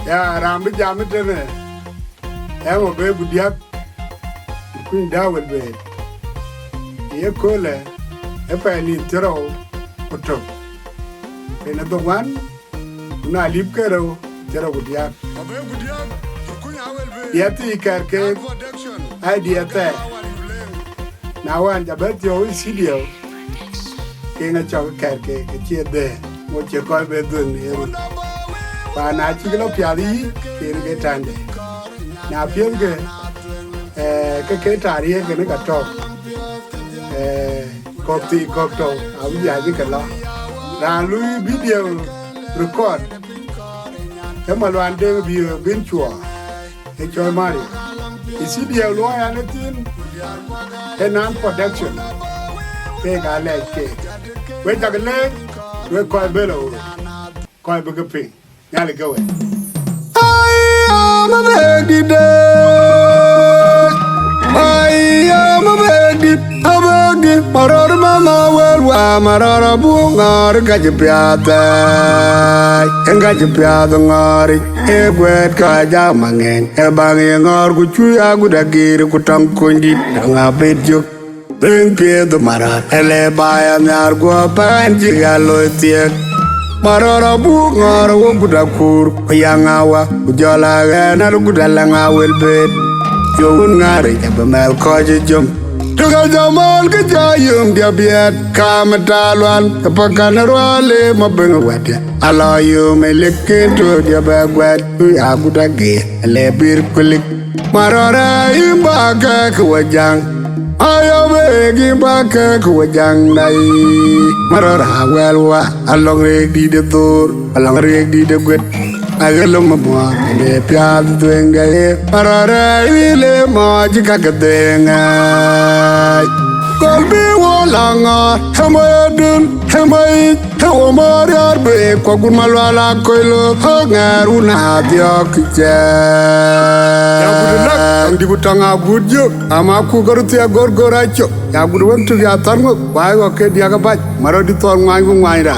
Ya rambi jamit ne. Ya mo be budiak. Kun dawel be. Ye kole. E pa ni tero oto. Pena dongwan. Una lip kero tero budiak. Abe budiak. Kun awel be. Ya ti karke. Ai dia te. Nawan jabet yo isidio. Kenga chaw karke ke che de. Mo che ko be dun ni. Pa na chi lo piadi ke ke tande. Na pien ke tari ke ne ka to. Kokto abu ya ji kala. Na lu video record. E malwan de bi bin chua. E choy mari. Isi dia lo ya ne tin. E nan production. Ke ga le ke. We ta ke le we ko belo. Ko be ke ping. Yale go it. I am a baby day. I am a baby. A baby. Maror mama welwa maror bungar gajipiata. Engaji piata ngari. Egwet kaja mangen. Ebangi ngar kuchuya gudagir kutang kundi. Ngabit juk. Bring piedo marar. Ele baya nyar gua panji galoy tiek. Marora bungar wo budakur yangawa ujola na gudalanga welbet youn ngare jabamel koje jom tugal jamal ke jayum dia biat kamatalwan kapakan rwale mabeng wate ala yo melekin to dia bagwat ya gudage le bir kulik marora imbaga kwajang ayo begi baka kwajang dai marora welwa along reg di de tour along reg di de gwet agalo mabwa le piad tuenga e marora ile maji kakadenga kolbi wolanga hamadun hamai tawamar be kwagun malwala koilo hangaruna diokja ya budulak ndi butanga gudjo ama ku garuti ya gorgoracho ya budu wantu ya tarmo bayo ke dia ga baj maro di tor ngwai ra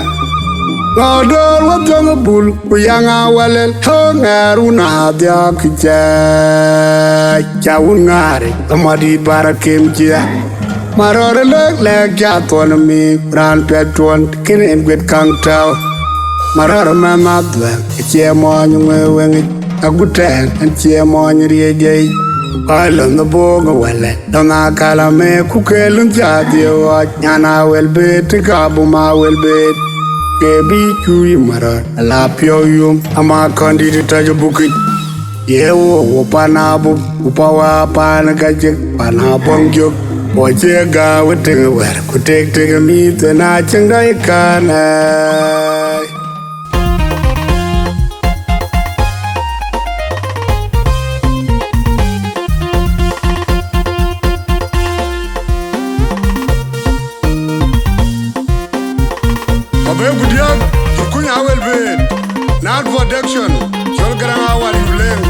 Godol watong bul uyanga walel hangaruna diokja chawun ngare amadi barakem jia marore leg jaton mi ran petron kinen gwet kang taw marore mama dwa che mo nywe aguten en che mo nyriege alon the boga wale dona kala me kukelun jadio nyana welbe tikabu ma welbe ke bi chui maror la pyo yum ama kondi tajubuki yewo opanabu upawa pana gajek panabongyok Wajega wetenge wer kutek tege mi tena chengai kana Abe budiak kunya welben not production chol garanga wali bleng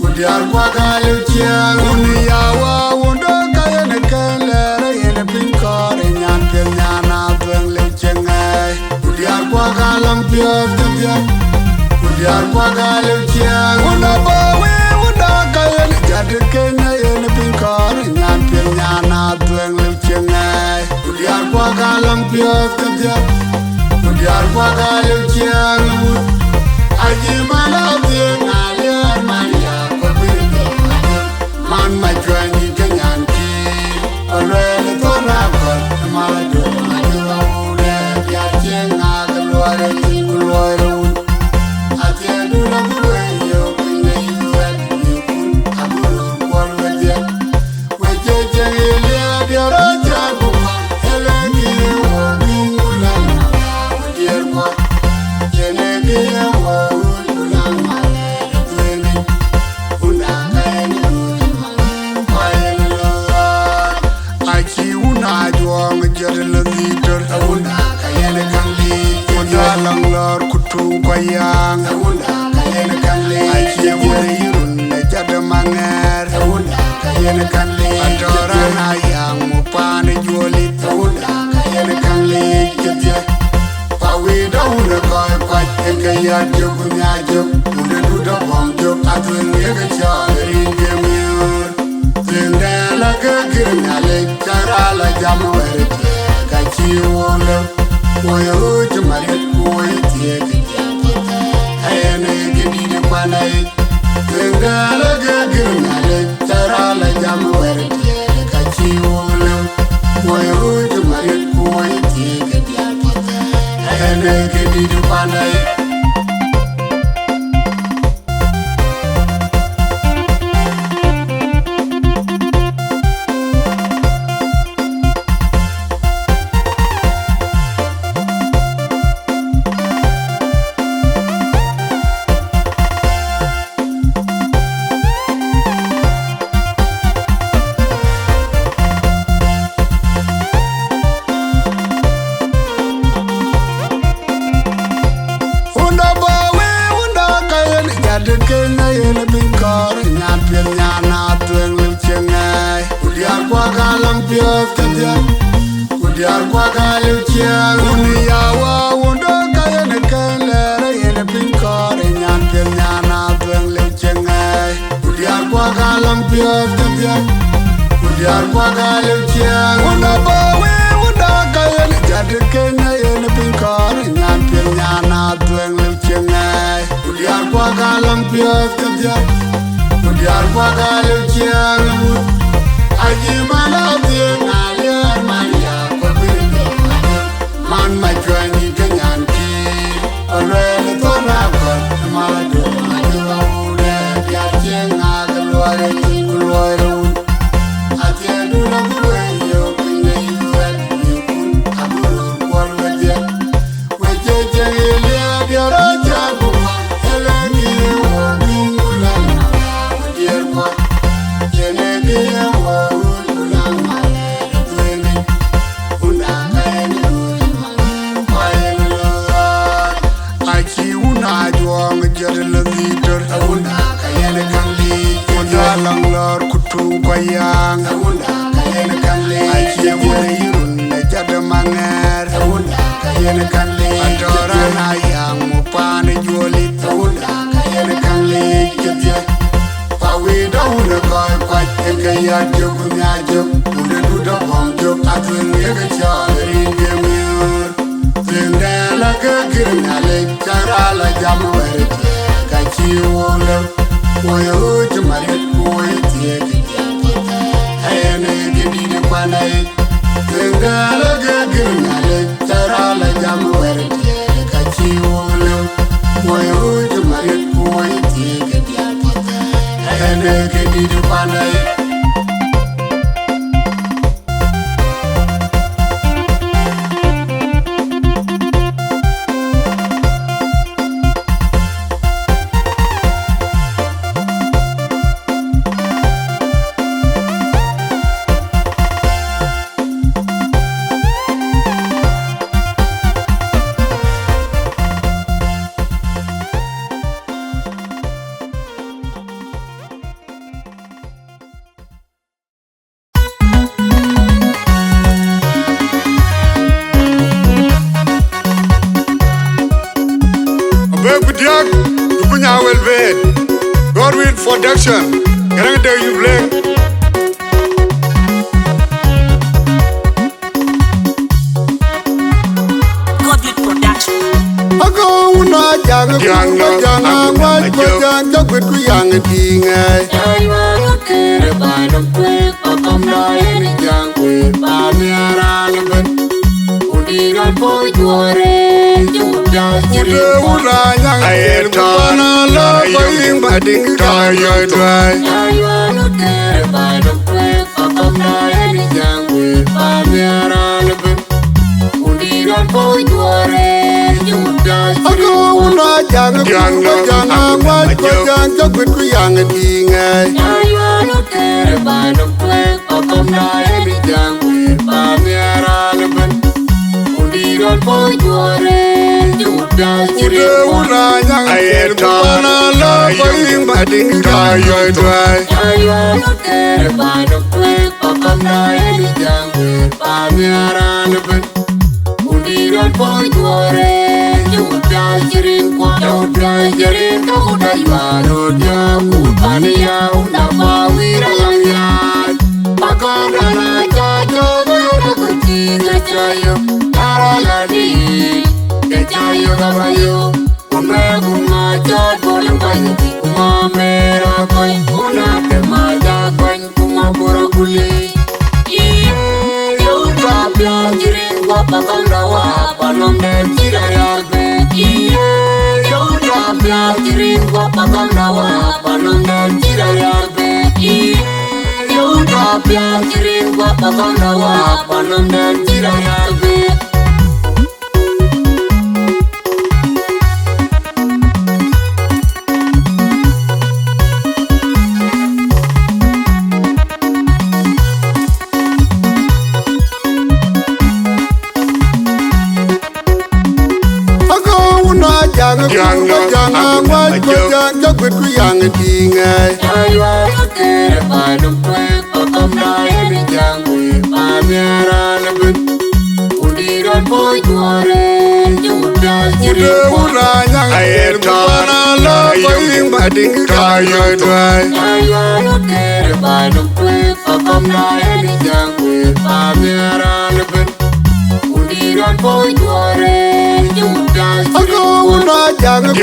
Kudiar kwa galu chiang uniyawa wunda kaya nekelere yene pinkore nyan pien nyana tueng leu chengai Kudiar kwa galang piot ketiak Kudiar kwa galu chiang wunda bawe wunda kaya nejade kenya yene pinkore nyan pien nyana tueng leu chengai Kudiar kwa galang piot ketiak Kudiar kwa galu chiang Aji malau tieng aliar mania Man my journey kanyanki already thought I got my do my do ya chenga galware kulware atiadu na buwe yo kine yuel yukun aburu kwalweje weje jele biara jabu elengi wo bingula na wadier kwa jene yang unda kayen kanle ache wore yurun ne jada manger unda kayen kanle adora na yang mupane joli unda kayen kanle kete pawe dauna koy kwat kaya jogunya jog unda duda bom jog atun yega chari gemur tende la gagirnya le karala jamwere kachiwolo moyo jumare moyo tieke ayene gidi panai tengala gagirnale tarala jamwere kachiwolo moyo jumare moyo tieke ayene gidi panai Kudiar kwa galu chiang unia wa undo kaya nekele yene pinkore nyan pem nyana tueng le chengai kudiar kwa galam pio tetia kudiar kwa galu chiang undo bawe undo kaya ne jade kenya yene pinkore nyan pem nyana tueng le chengai kudiar kwa galam pio tetia kudiar kwa galu chiang aji mana tieng aliar mania man my journey ganyan ki already thought I've got my do my do ya chenga galware kulware atiendu na kuwenyo kine yuel yukun aburu kwalweje weje jele biara jabu eleni wo mingula dear God jele wo mingula tueni unangani Jadala leader, Awunda Kayana Kanli, Wanda Langlor Kutu Bayang, Awunda Kayana Kanli, Akia Wayurun, Jada Manger, Awunda Kayana Kanli, Adora Nayang, Mupane Joli, Awunda Kayana Kanli, Ketia, Pawi Dauna Koi Kwat, Kaya Jogunya Jog, Uda Duda Bom Jog, Atun Yaga Chari Gemur, Tindela Gagirnale, Karala Jamwere. Kachiwolo, moyo jumare moyo tieke ayene gidi panai tengala gagirnale tarala jamwere kachiwolo moyo jumare moyo tieke ayene gidi panai Godwin Production, Garang Day you play. Godwin Production. Ago una janga waj bojang jakwet ku yang dingai. Aywa kere banam kwe pakom na ini jangkwe pamiara leben. Udiran boy duare juda jiri una yang ayetana la baying bading tayo dry. Aywa kere banam kwe pakom na ini jangkwe pamiara leben. Udiran boy duare Ago una janga waj bojang jakwet ku yang dingai. Aywa kere banam kwe pakom na ini jangkwe pamiara leben. Udiran boy duare juda Ude una nyang ayetana la koing bading kayo dwai. Ayo kere bado kwe pakam na elu jangwe pamiaran ben. Undiran poi tuare juda jirin kwa juda jirin kau dah yualo dia kupania unda pawira langyan. Pakam na jajo mana kucing cayo araladi cayo kabayo. Kuma jod boleh banyak kuma merah koi kuna temaja koi kuma buruk guli. Iya udah biar jiring gua pakam rawa panom dan cirayar be. Iya udah biar jiring gua pakam rawa panom dan cirayar be. Iya udah biar jiring gua pakam rawa panom dan cirayar be. Jangan buat jangan jago ku yang tinggal. Ayo kere padum kwe pakam daya di jangwe pamiaran ben. Undiran poi tuare juda Ude una nyang ayetana la koing bading kayo dwai. Ayo kere padum kwe pakam daya di jangwe pamiaran ben. Undiran poi tuare juda Una jangan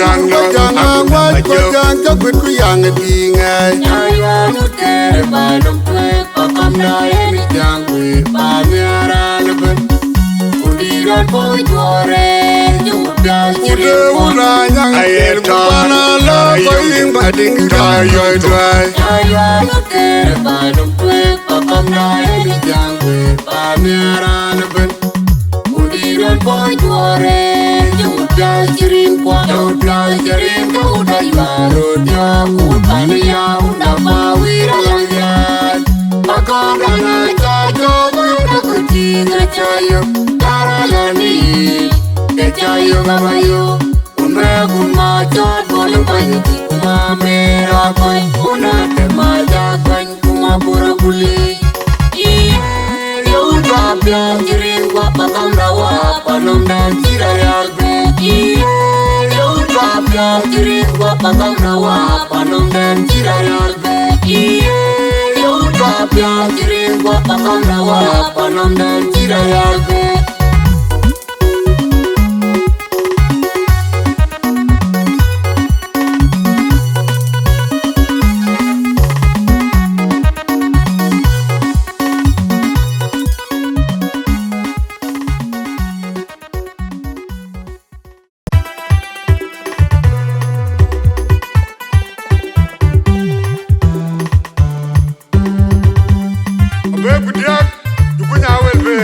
buat jangan jago ku yang tinggal. Ayo kere padum kwe pakam daya di jangwe pamiaran ben. Undiran poi tuare juda Ude una nyang ayetana la koing bading kayo dwai. Ayo kere padum kwe pakam daya di jangwe pamiaran ben. Undiran poi tuare juda jirin kwa juda jirin kau dah yualo dia kupania unda pawira langyan. Pakam dana jajo mana kucing cayo taralani cayo kabayo. Unme kuma jod boleh banyak kuma merah koi kuna temaja koi kuma buruk guli. Iya udah biar jirin gua pakam rawa panom dan cirayar be. Iya udah biar jirin gua pakam rawa panom dan cirayar be. Iya udah biar jirin gua pakam rawa panom dan cirayar be. Baby Diak, you punya awal be.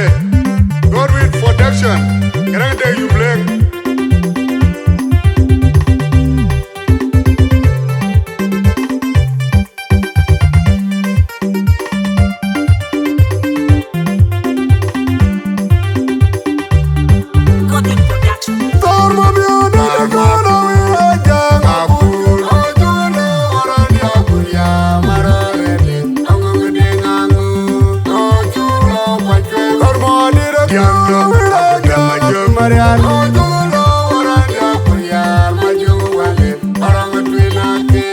Godwin Production, kerana dia you blame. Godwin Production. Torma biada dekana wiraja ngapur. Ojuna orang dia kuya mararele. Angang dengangu, ojuna pakai. Torma dekana wiraja marian. Ojuna orang dia kuya maju wale. Orang tuilake,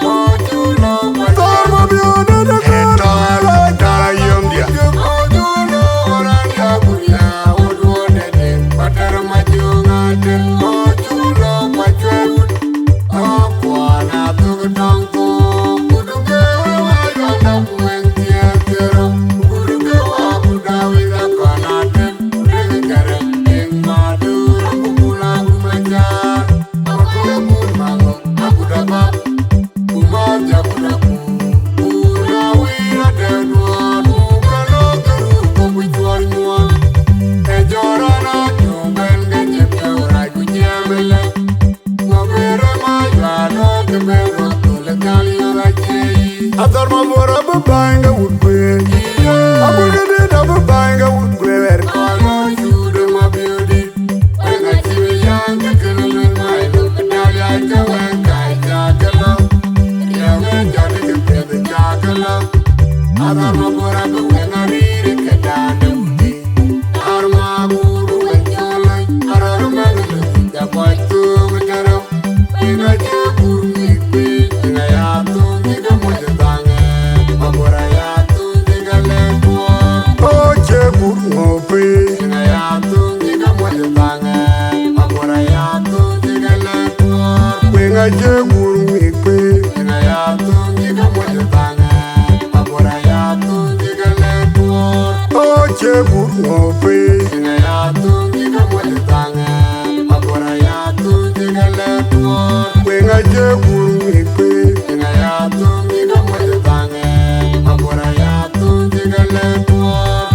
ojuna pakai. Torma biada dekana wiraja yang dia. Ojuna orang dia kuya odu dede. Patar maju ngade, ojuna pakai. Akuana tugdangku, kuduke wajanda kuentia kero. Kuduke wabudawira kanade, kudengere ing madu. Aku pulang kumajar, aku kumango, aku dapat. Kumaja kudaku, kudawira denuan. Ukalo keru kubujuar nyuan. Ejorana nyumben gejepnya urai kujemele. Ngobere majwano kemero tole kali urajei. Atar mabora bebainga udbe. Abu gede da bebainga udbe. Kalo jude mabiodi. Enga chiwe yang kekelele ma Wenga je guru ikpe Ina ya tungi ka moja tanga Mabora ya tungi ka letuor O je guru ngope Ina ya tungi ka moja tanga Mabora ya tungi ka letuor Wenga je guru ikpe Ina ya tungi ka moja tanga Mabora ya tungi ka letuor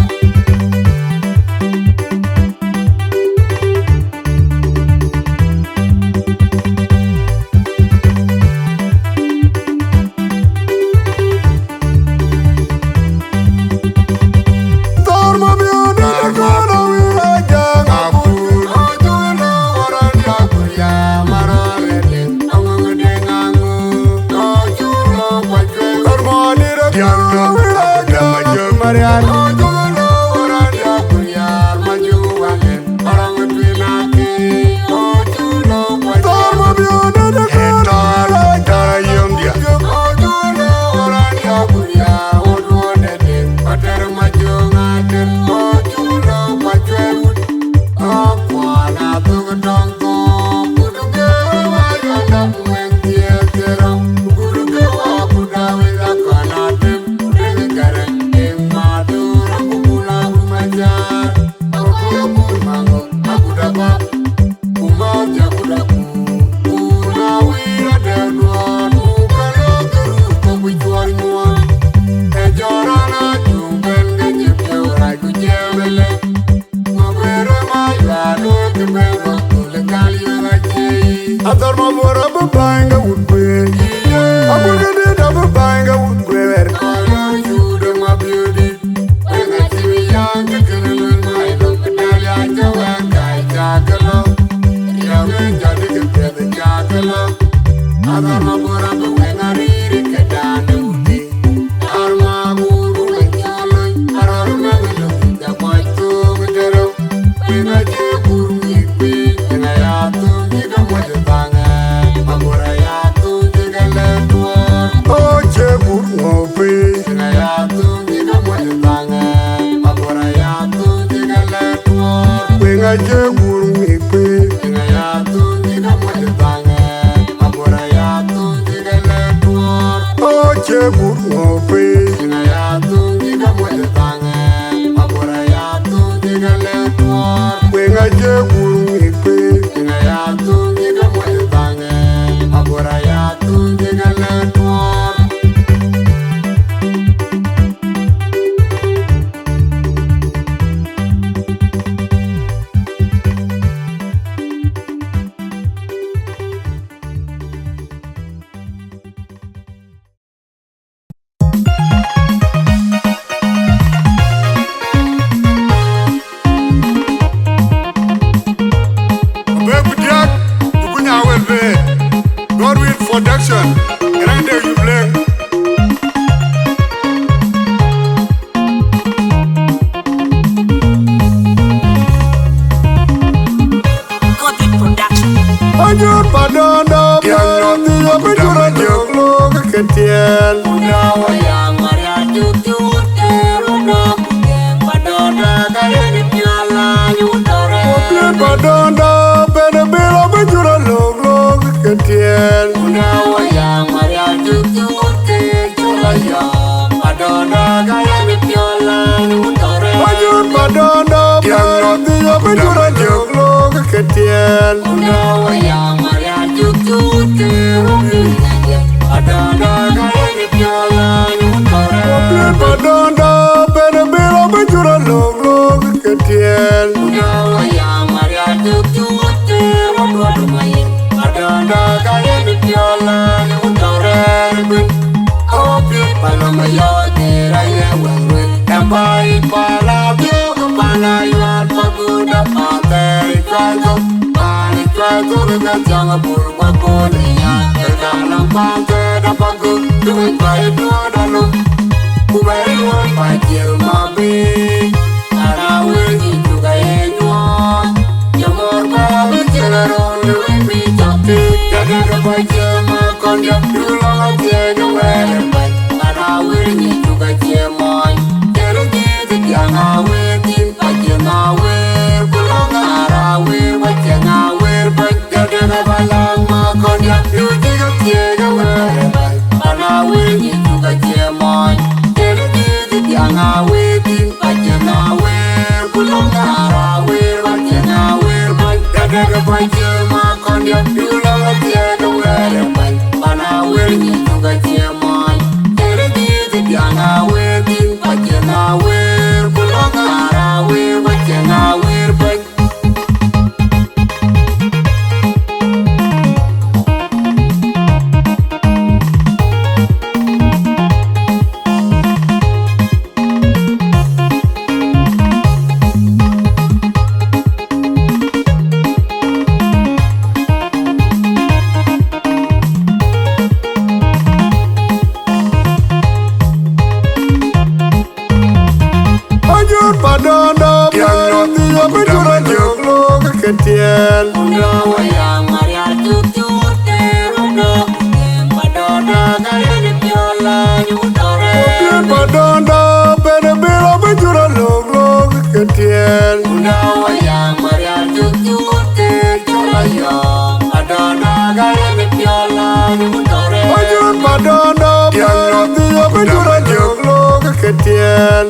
Torma biona kona wiraja Kapur ojuno orang jaguya mararelin Angung dengangu ojuno pacwe Torma nira kona wiraja Marian Ojuno orang jaguya majuwalen Orang twinaki ojuno pacwe Torma biona kona Tara yom dia Ojuno orang jaguya oduonedin Pater majungaden ojuno pacwe Akwana tugdong to Kuduge wajanda muentie terong Kuduge wakudawi lakanadim Kudege gareng madur aku pulang majar Aku mango aku dapat Kumaja kudaku Kunawira denuan Ukalo geru kebujuan nuan Ejorana jumben gejip jaurai kujemele Ngobere mayuanu kemero Kule kali ngaji Torma bora bubanga woodwe Abu gede da bubanga woodwe Kalo jude ma beauty Wenga tiwi yang kekelelun Mailong kenali aja wengai cakelo Yang jadi kepede cakelo Torma bora buwenga riri kedane uti Arma guru lencaloy Arar mengelung indah moitu ngedero Wenga jeburu ikpi Wenga yatu jika moja tangan Mabora yatu jika letuor O je guru ngope Ina ya tungi ka moja tangan Mabora ya tungi ka letuor Wenga je guru ikpe Ina ya tungi ka moja tangan Mabora ya tungi ka letuor O je guru ngope Ina ya tungi ka moja tangan Mabora ya tungi ka letuor Wenga je guru ikpe Ina ya tungi ka moja tangan Mabora ya tungi ka letuor Bebu diak Dukunya awel be Godwin Production Grande you blame Godwin Production. Anjur padana Pati ya bejura joklo keketian Unawa yang maria jujur teruna Yang padoda kaya dipiala nyutore Padana Pene bila bejura loglo keketian Unawa yang maria jujur teruna Yang padoda kaya dipiala nyutore Anjur padana Pati ya bejura joklo keketian Unawa yang maria jujur teruna Yang padoda kaya dipiala nyutore Padana Pene bila bejura loglo keketian Unawa yang maria jujur teruna Padoda kaya dipiala nyutore Kopi palama yote raya wewe Kampai pala biyo kepala yuan paguda pateri kwaito Pali kwaito keka jangan purwa koninya Kekalang pante dapaku duit bayi dua dalu Kuberi wan pajil mabi Arawe juga yenyuan Jamur babi jelarong luwih bijakti Jadi kepajil makon jak dulang aja wele baik Arawe juga jemoy Jadi gitu yang awe tim pajil ngawe Pulang arawe wajah ngawe baik Jadi kebalang makon jak Ayun padondo Tiyo bejura joglo keketian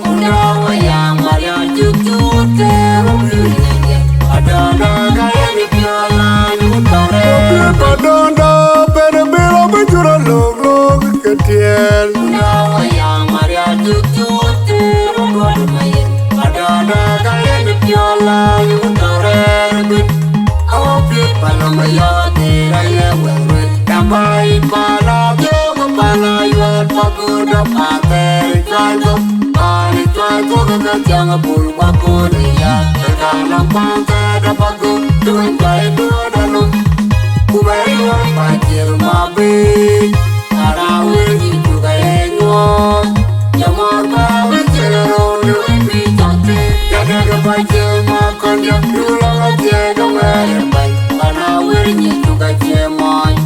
Padondo Bero bejura loglo keketian Mai pala yo pala yo pagoda pateri twago pani twago ga janga bul pagodia kala panta da pago tuan kai do dalo kubai yo pajil mabe arawe ni juga enyo yamar ba wechero yo bi tante kada ga pajil makon ya dula ga ga mere bai arawe ni juga jemoy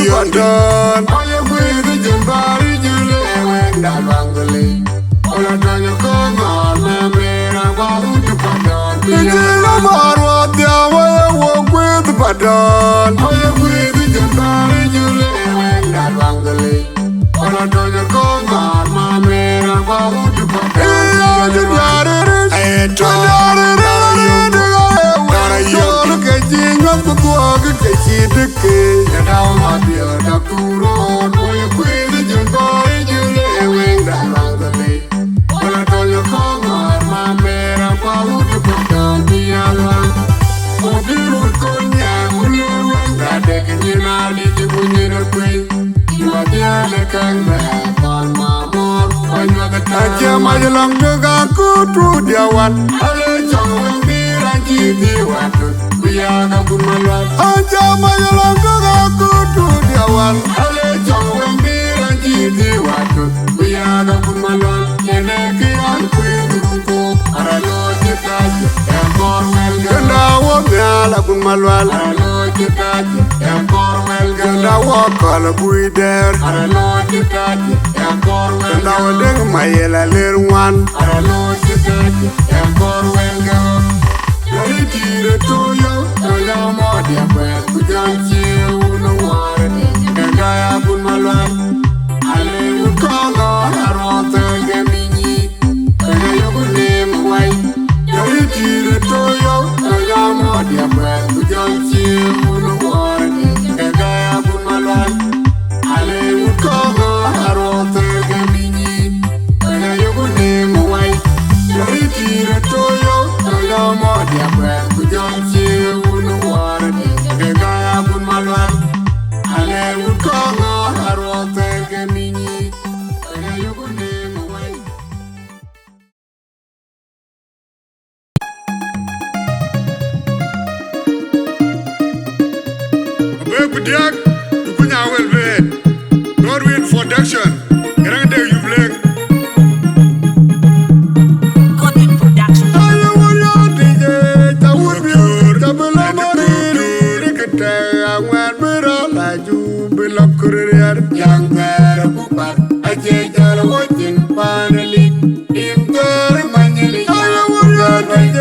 Yondon, I with the Jambari Jule, Davangale. Ola Tonya Konga, Mamera, Bahu to Padon. Pijila Marwa, Diawaya, walk with the Padon. I with the Jambari Jule, Davangale. Ola Tonya Konga, Mamera, Bahu to Padon. I tried Majalang dengan kutu diawan, ale jangan diranci diwatu, biar kabur maluan. Aja majalang dengan kutu diawan, ale jangan diranci diwatu, biar kabur maluan. Nenekian kuitu, aralo kita ekor melga. Kendawa nyala kun maluan, aralo kita ekor melga. Kendawa kalau buider, aralo kita ekor melga. Kendawa deng mayela lerwan, aralo kita ekor melga. Dari tire toyo, toyo mau dia buat kujanci unuar. Kegaya kun maluan, ale ukongo arote gemini. Kegaya kun demwai. Dari tire toyo, toyo mau dia buat kujanci unuar. Kegaya kun maluan, ale ukongo arote gemini. Kegaya kun demwai. Dari tire toyo, toyo mau dia buat kujanci unuar. Kegaya kun maluan, ale ukongo arote gemini. Kegaya kun demwai. Diak, you punya well bed. Norwin Production. Erang deh you black. Gotit Production. Ayo wala DJ, tawur biar tabela mari. Kita awan beralaju belok kurir yang terbubar. Aja jalan wajin panelik, imter manyelik. Ayo wala DJ,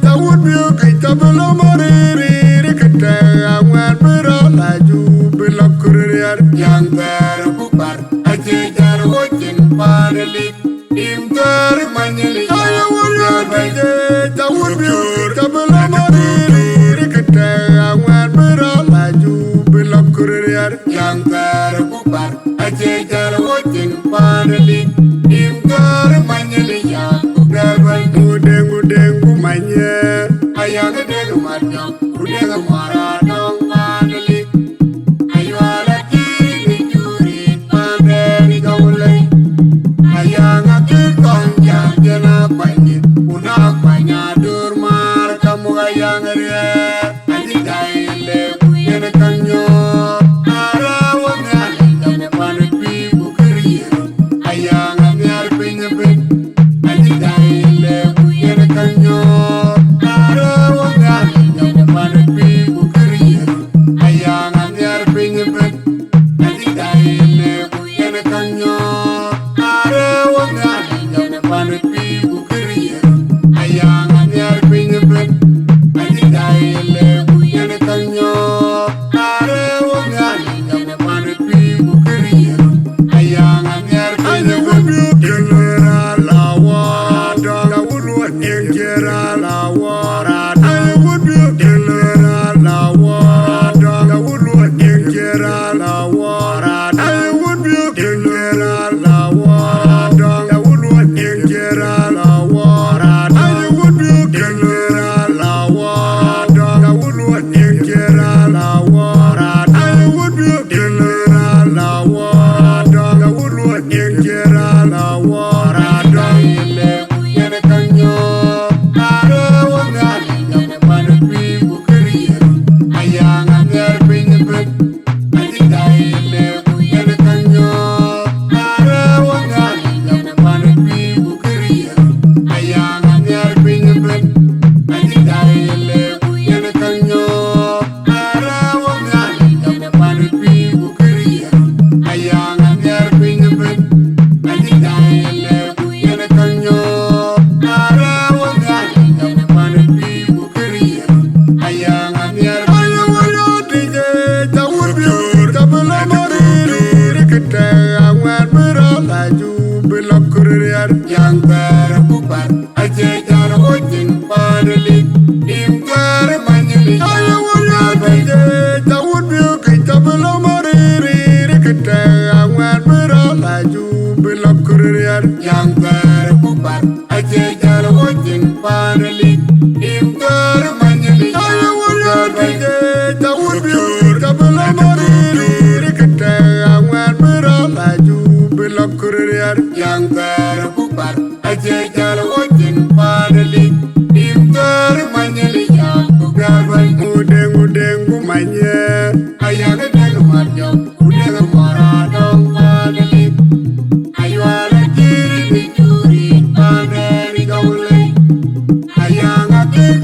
tawur biar kita bela mari. Kita awan beralaju belok kurir yang terbubar. Aja jalan wajin panelik, imter manyelik. Ayo wala DJ, tawur biar kita bela mari. Kita awan beralaju belok kurir yang terbubar. Aja jalan wajin panelik, imter manyelik. Yang udah gudeng kumanya, ayang gede madang, udah maradong panelik. Ayo ala kiri juri pandai gaulai. Ayang akil konjak jenak banjir, unak banyak durmar kamu ayang ria. Adi daile buyen kanyo, arawang aling panet pibu kerir. Ayang anyar penyebet, adi daile buyen kanyo, arawang aling panet pibu kerir. Ayang anyar penyebet, adi daile buyen kanyo, arawang aling panet pibu kerir. Ayang anyar penyebet, adi daile buyen kanyo, arawang aling panet pibu kerir. Ayang anyar penyebet, kelera lawa, dawulu nyengkera lawa. Ayo kelera lawa, dawulu nyengkera lawa. Ayo kelera lawa, dawulu nyengkera lawa. Ayo kelera lawa, dawulu nyengkera lawa. Ayo kelera lawa, dawulu nyengkera lawa. Daile buyen kanyo, arawang aling panet pibu kerir. Ayang anyar penyebet, adi daile buyen kanyo, arawang aling panet pibu kerir. Ayang anyar penyebet, adi daile buyen kanyo, arawang aling panet pibu kerir.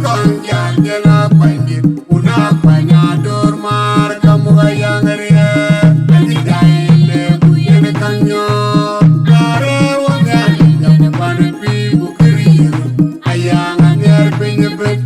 kon jana pandit una panyador mar kamuga yangriye adi daile buyen kanyo kare wongali jana pan pi bukiri ayanga nyer penyebet